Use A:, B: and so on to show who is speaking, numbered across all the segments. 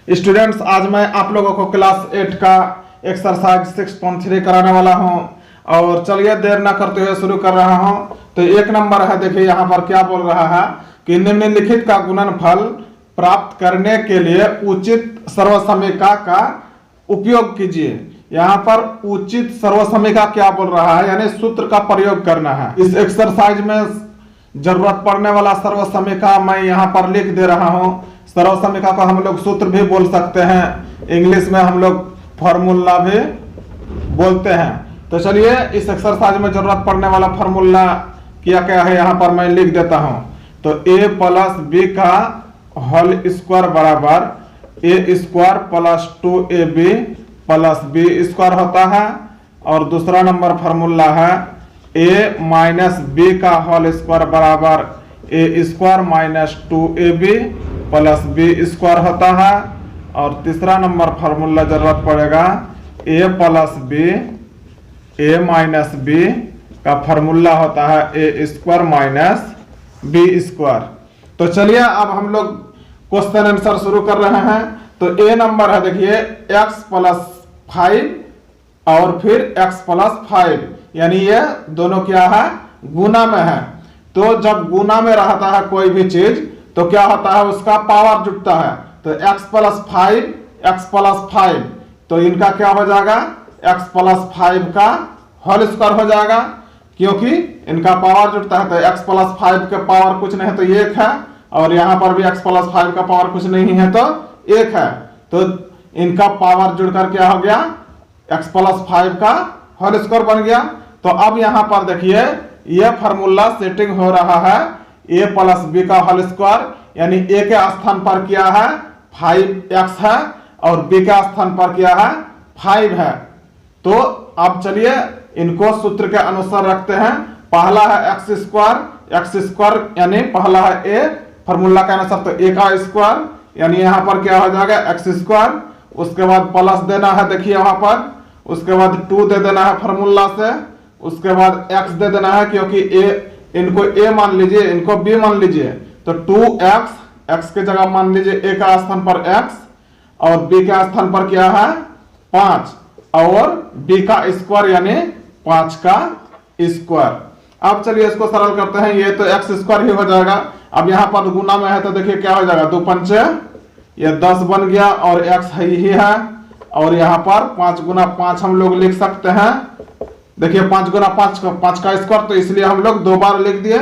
A: Students, आज मैं आप लोगों को क्लास 8 का एक्सरसाइज 6.3 कराने वाला हूं और चलिए देर ना करते हुए शुरू कर रहा हूं। तो एक नंबर है, देखिए यहाँ पर क्या बोल रहा है कि निम्नलिखित का गुणनफल प्राप्त करने के लिए उचित सर्वसमीका का उपयोग कीजिए। यहाँ पर उचित सर्वसमीका क्या बोल रहा है, यानी सूत्र का प्रयोग करना है। इस एक्सरसाइज में जरूरत पड़ने वाला सर्वसमीका मैं यहाँ पर लिख दे रहा हूँ। सर्वसमीका को हम लोग सूत्र भी बोल सकते हैं, इंग्लिश में हम लोग फॉर्मूला भी बोलते हैं। तो चलिए इस एक्सरसाइज में जरूरत पड़ने वाला फॉर्मूला क्या क्या है यहाँ पर मैं लिख देता हूँ। तो a प्लस बी का होल स्क्वायर बराबर a square plus 2ab plus b square होता है। और दूसरा नंबर फॉर्मूला है a माइनस बी का होल स्क्वायर बराबर a square minus 2ab plus b square होता है। और तीसरा नंबर फार्मूला जरूरत पड़ेगा a plus b a minus b का फार्मूला होता है a square minus b square. तो चलिए अब हम लोग क्वेश्चन आंसर शुरू कर रहे हैं। तो a नंबर है, देखिए x प्लस 5 और फिर x प्लस 5, यानी ये दोनों क्या है, गुना में है। तो जब गुना में रहता है कोई भी चीज तो क्या होता है, उसका पावर जुटता है। तो x प्लस 5 तो इनका क्या हो जाएगा, x प्लस 5 का होल स्क्वायर हो जाएगा, क्योंकि इनका पावर जुटता है। तो x प्लस 5 का पावर कुछ नहीं तो 1 है, और यहाँ पर भी x प्लस 5 का पावर कुछ नहीं है तो 1 है। तो इनका पावर जुड़कर क्या हो गया, x प्लस 5 का होल स्क्वायर बन गया। तो अब यहाँ पर देखिए ये फार्मूला सेटिंग हो रहा है a प्लस बी का होल स्क्वायर, यानी a के स्थान पर क्या है 5x है और b के स्थान पर क्या है 5 है। तो अब चलिए इनको सूत्र के अनुसार रखते हैं। पहला है x स्क्वायर यानी पहला है a, फार्मूला के अनुसार तो a का स्क्वायर, यानी यहाँ पर क्या हो जाएगा x स्क्वायर। उसके बाद प्लस देना है, देखिए वहां पर, उसके बाद 2 दे देना है फार्मूला से, उसके बाद x दे देना है, क्योंकि इनको a मान लीजिए, इनको b मान लीजिए। तो 2x, x के जगह मान लीजिए a का स्थान पर x और b के स्थान पर क्या है 5 और b का स्क्वायर यानी 5 का स्क्वायर। अब चलिए इसको सरल करते हैं, ये तो x स्क्वायर ही हो जाएगा। अब यहाँ पर गुना में है तो देखिए क्या हो जाएगा, 2 पंचे ये 10 बन गया और x ही है। और यहाँ पर 5 गुना 5 हम लोग लिख सकते हैं। देखिए 5 गुना 5 का स्क्वायर, तो इसलिए हम लोग 2 बार लिख दिए।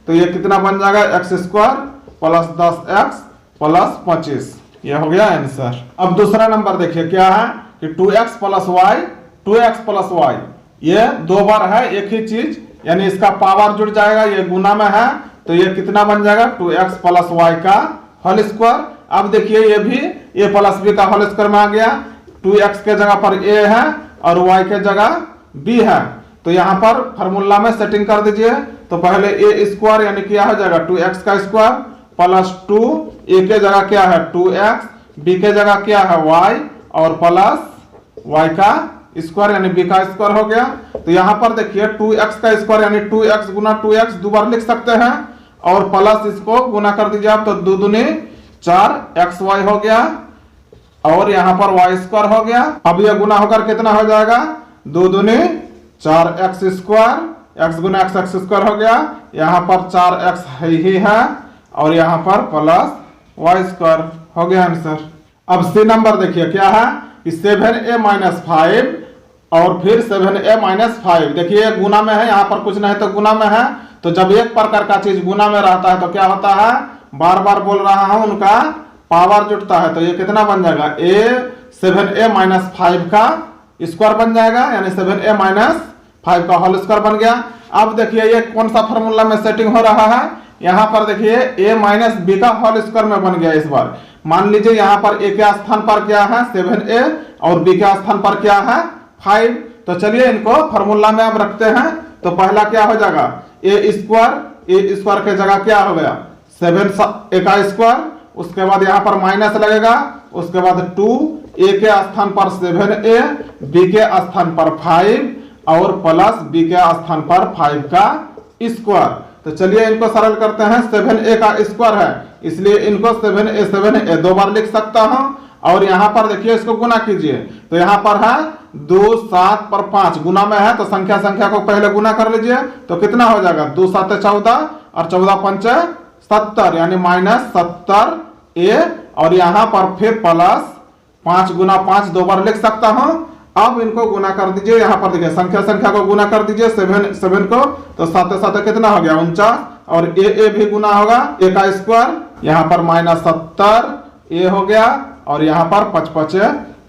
A: तो ये कितना बन जाएगा, x square plus 10x plus 25, ये हो गया आंसर। अब दूसरा नंबर देखिए क्या है कि 2x प्लस y, ये 2 बार है एक ही चीज, यानी इसका पावर जुड़ जाएगा, ये गुना में है तो ये कितना बन जाएगा 2x प्लस y का होल स्क्वायर। अब देखिए ये भी a प्लस b का होल स्क्वायर में आ गया। 2x के जगह पर a है और y के जगह b है। तो यहाँ पर फार्मूला में सेटिंग कर दीजिए। तो पहले a स्क्वायर यानी क्या हो जाएगा 2x का स्क्वायर प्लस 2, a के जगह क्या है 2x, b के जगह क्या है y और प्लस y का स्क्वायर यानी b का स्क्वायर हो गया। तो यहाँ पर देखिए 2x का स्क्वायर यानी 2x गुना 2x 2 बार लिख सकते हैं, और प्लस इसको गुना कर दीजिए आप, तो 2 दूनी 4xy हो गया और यहाँ पर y स्क्वायर हो गया। अब यह गुना होकर कितना हो जाएगा, 2 दूनी 4x स्क्वायर, x गुना x स्क्वायर हो गया, यहाँ पर 4x ही है और यहाँ पर प्लस y स्क्वायर हो गया आंसर। अब सी नंबर देखिए क्या है कि 7a माइनस 5 और फिर 7a माइनस 5, देखिए गुना में है, यहाँ पर कुछ नहीं तो गुना में है। तो जब एक प्रकार का चीज गुना में रहता है तो क्या होता है, बार बार बोल रहा हूं, उनका पावर जुटता है। तो ये कितना बन जाएगा, 7a माइनस 5 का स्क्वायर बन जाएगा, यानी 7a माइनस 5 का होल स्क्वायर बन गया। अब देखिए ये कौन सा फार्मूला में सेटिंग हो रहा है, यहाँ पर देखिए a माइनस b का होल स्क्वायर में बन गया। इस बार मान लीजिए यहाँ पर a के स्थान पर क्या है 7a और b के स्थान पर क्या है 5। तो चलिए इनको फार्मूला में अब रखते हैं। तो पहला क्या हो जाएगा a स्क्वायर के जगह क्या हो गया 7a का स्क्वायर, उसके बाद यहाँ पर माइनस लगेगा, उसके बाद 2, a के स्थान पर 7a, b के स्थान पर 5 और प्लस b के स्थान पर 5 का स्क्वायर। तो चलिए इनको सरल करते हैं। 7a का स्क्वायर है इसलिए इनको 7a 2 बार लिख सकता हूं, और यहाँ पर देखिए इसको गुना कीजिए, तो यहाँ पर है 2 7 पर 5 गुना में है, तो संख्या संख्या को पहले गुना कर लीजिए, तो कितना हो जाएगा 2 7 14 और 14 5 70 यानी -70a, और यहाँ पर फिर प्लस 5 गुना 5 दो बार लिख सकता हूं। अब इनको गुना कर दीजिए, यहाँ पर देखिए संख्या संख्या को गुना कर दीजिए 7 को, तो 7 7 कितना हो गया 49, और ए भी गुना होगा a का स्क्वायर, यहाँ पर -70a हो गया, और यहाँ पर 5 5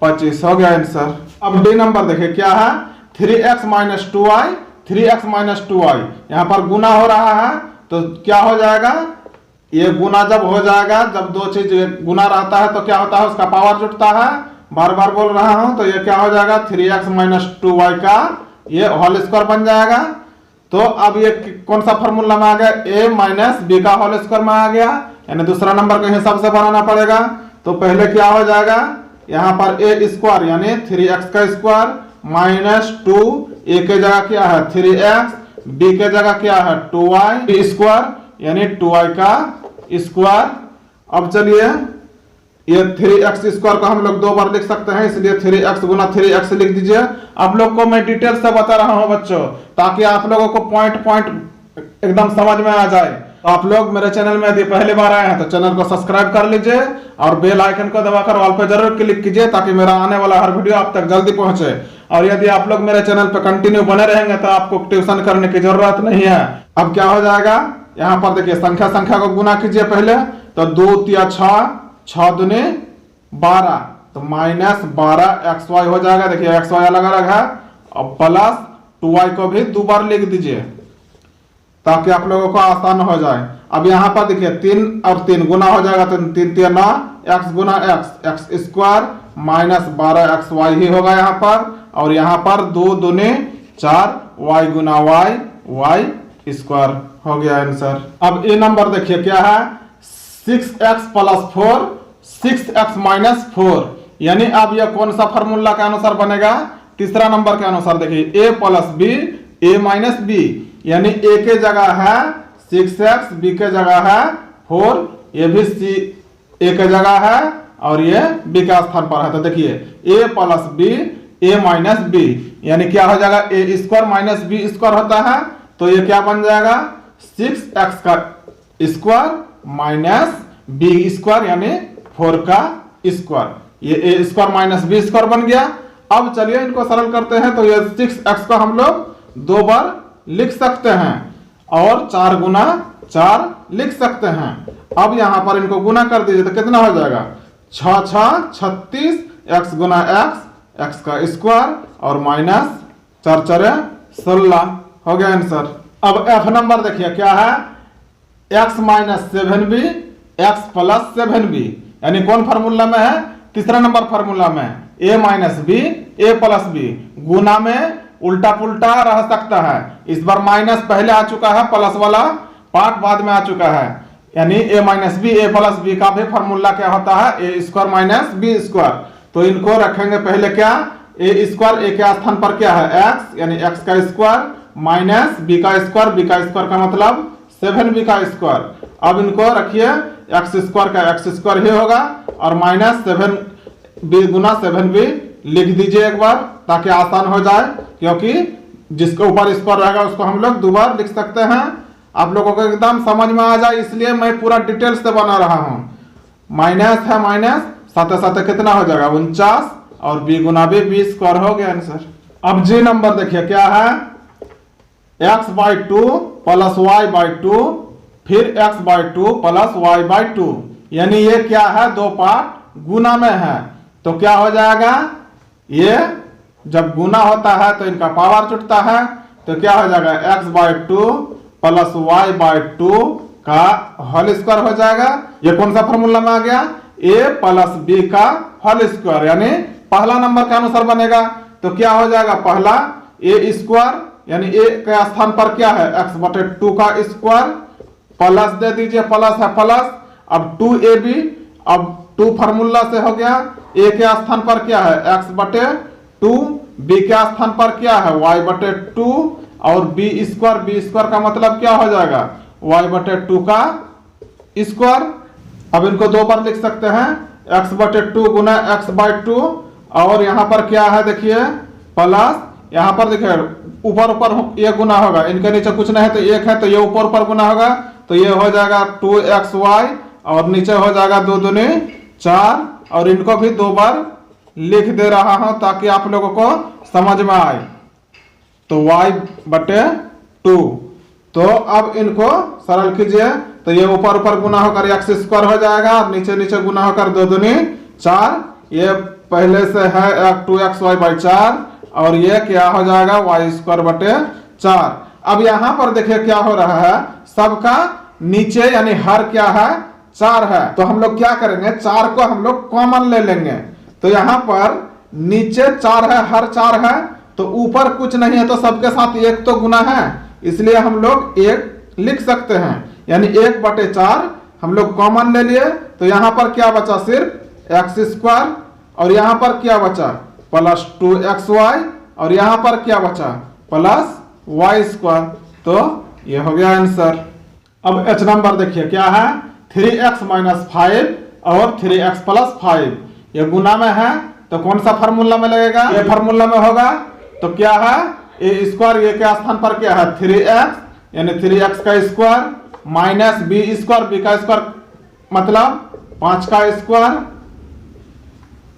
A: 25 हो गया आंसर। अब डी नंबर देखिए क्या है 3x - 2y, 3x - 2y यहाँ पर गुना हो रहा है, तो क्या हो जाएगा, ये गुना जब हो जाएगा, जब दो चीज गुना रहता है तो क्या होता है उसका पावर जुटता है, बार बार बोल रहा हूं, तो ये क्या हो जाएगा 3x - 2y का ये होल स्क्वायर बन जाएगा। तो अब ये कौन सा फॉर्मूला में आ गया, a - b का होल स्क्वायर में आ गया, यानी दूसरा नंबर के हिसाब से बनाना पड़ेगा। तो पहले क्या हो जाएगा, यहाँ पर a स्क्वायर यानी 3x का स्क्वायर -2, a के जगह क्या है 3x, b के जगह क्या है 2y स्क्वायर यानी 2y का स्क्वायर। अब चलिए ये 3x स्क्वायर को हम लोग दो बार लिख सकते हैं, इसलिए 3x गुना 3x लिख दीजिए। आप लोग को मैं डिटेल से बता रहा हूं बच्चों, ताकि आप लोगों को पॉइंट एकदम समझ में आ जाए। तो आप लोग मेरे चैनल में यदि पहली बार आए हैं तो चैनल को सब्सक्राइब कर लीजिए और बेल आइकन को दबाकर ऑल पे जरूर क्लिक कीजिए, ताकि मेरा आने वाला हर वीडियो आप तक जल्दी पहुंचे। और यदि आप लोग मेरे चैनल पर कंटिन्यू बने रहेंगे तो आपको ट्यूशन करने की जरूरत नहीं है। अब क्या हो जाएगा, यहाँ पर देखिए संख्या संख्या को गुना कीजिए पहले, तो 2 3 6 6 दूनी 12, तो -12xy हो जाएगा। देखिए xy अलग अलग है, और प्लस 2y को भी दो बार लिख दीजिए ताकि आप लोगों को आसान हो जाए। अब यहाँ पर देखिए 3 और 3 गुना हो जाएगा, तो 3 3 9 x गुना x स्क्वायर -12xy ही होगा यहाँ पर, और यहाँ पर 2 दूनी 4 y गुना y स्क्वायर हो गया आंसर। अब ये नंबर देखिए क्या है 6x + 4 6x - 4, यानी अब यह कौन सा फार्मूला के अनुसार बनेगा, तीसरा नंबर के अनुसार। देखिए a + b a - b, यानी a के जगह है 6x, b के जगह है 4, ये भी a के जगह है और ये b के स्थान पर है। तो देखिए a + b a - b, यानी क्या हो जाएगा a स्क्वायर - b स्क्वायर होता है, तो ये क्या बन जाएगा 6x का स्क्वायर - b स्क्वायर यानी 4 का स्क्वायर, ये a स्क्वायर - b स्क्वायर बन गया। अब चलिए इनको सरल करते हैं, तो ये 6x को हम लोग दो बार लिख सकते हैं और 4 गुना 4 लिख सकते हैं। अब यहां पर इनको गुना कर दीजिए तो कितना हो जाएगा 6 6 36 x गुना x का स्क्वायर और -4 4 16 हो गया आंसर। अब f नंबर देखिए क्या है x - 7b x + 7b, यानी कौन फार्मूला में है, तीसरा नंबर फार्मूला में a - b a + b, गुना में उल्टा पुल्टा रह सकता है। इस बार माइनस पहले आ चुका है, प्लस वाला पार्ट बाद में आ चुका है, यानी a - b a + b का भी फार्मूला क्या होता है a स्क्वायर - b स्क्वायर। तो इनको रखेंगे पहले क्या a स्क्वायर, a के स्थान पर क्या है x, यानी x का स्क्वायर - b का स्क्वायर का मतलब 7b का स्क्वायर। अब इनको रखिए x स्क्वायर का x स्क्वायर ही होगा और -7b गुना 7b लिख दीजिए एक बार, ताकि आसान हो जाए, क्योंकि जिसके ऊपर स्क्वायर रहेगा उसको हम लोग दो बार लिख सकते हैं। आप लोगों को एकदम समझ में आ जाए इसलिए मैं पूरा डिटेल से बना रहा हूं। माइनस है माइनस, साथ साथ कितना हो जाएगा 49 और b गुना b स्क्वायर हो गया आंसर। अब जी नंबर देखिए क्या है x/2 + y/2 फिर x/2 + y/2, यानी ये क्या है दो पार्ट गुना में है। तो क्या हो जाएगा, ये जब गुना होता है तो इनका पावर जुटता है, तो क्या हो जाएगा x/2 + y/2 का होल स्क्वायर हो जाएगा। ये कौन सा फॉर्मूला में आ गया a + b का होल स्क्वायर, यानी पहला नंबर के अनुसार बनेगा। तो क्या हो जाएगा पहला a स्क्वायर, यानी a के स्थान पर क्या है x/2 का स्क्वायर, प्लस दे दीजिए, प्लस है प्लस। अब 2ab, अब 2 फार्मूला से हो गया, a के स्थान पर क्या है x/2, b के स्थान पर क्या है y/2 और b स्क्वायर का मतलब क्या हो जाएगा y/2 का स्क्वायर। अब इनको दो बार लिख सकते हैं एक्स बटे 2 गुना एक्स बाई 2, और यहाँ पर क्या है देखिए प्लस, यहाँ पर देखिए ऊपर ऊपर ये गुना होगा, इनके नीचे कुछ नहीं है तो एक है, तो ये ऊपर ऊपर गुना होगा, तो ये हो जाएगा 2xy, और नीचे हो जाएगा 2 दूनी 4, और इनको भी 2 बार लिख दे रहा हूं ताकि आप लोगों को समझ में आए। तो y बटे 2, तो अब इनको सरल कीजिए, तो ये ऊपर ऊपर गुना होकर एक्स स्क्वायर हो जाएगा, और नीचे नीचे गुना होकर 2 दूनी 4, ये पहले से है 2xy बाई 4, और ये क्या हो जाएगा वाई स्क्वायर बटे 4। अब यहाँ पर देखिए क्या हो रहा है, सबका नीचे यानी हर क्या है 4 है, तो हम लोग क्या करेंगे 4 को हम लोग कॉमन ले लेंगे। तो यहाँ पर नीचे 4 है, हर 4 है, तो ऊपर कुछ नहीं है तो सबके साथ 1 तो गुना है, इसलिए हम लोग 1 लिख सकते हैं, यानी 1 बटे 4 हम लोग कॉमन ले लिए। तो यहाँ पर क्या बचा सिर्फ एक्स स्क्वायर, और यहाँ पर क्या बचा प्लस 2xy, और यहाँ पर क्या बचा प्लस वाई स्क्वायर। तो ये हो गया आंसर। अब h नंबर देखिए क्या है 3x माइनस 5 और 3x प्लस 5, ये गुना में है, तो कौन सा फार्मूला में लगेगा, ये फार्मूला में होगा। तो क्या है ए स्क्वायर, ये के स्थान पर क्या है 3x, यानी 3x का square minus b square, b का स्क्वायर मतलब 5 का स्क्वायर।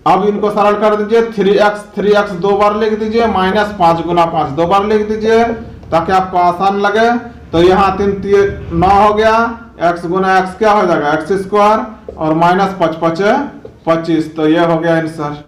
A: अब इनको सरल कर दीजिए, 3x 2 बार लिख दीजिए, माइनस 5 गुना 5 2 बार लिख दीजिए ताकि आपको आसान लगे। तो यहाँ 3 9 हो गया, x गुना x क्या हो जाएगा एक्स स्क्वायर, और माइनस 5 5 25, तो ये हो गया आंसर।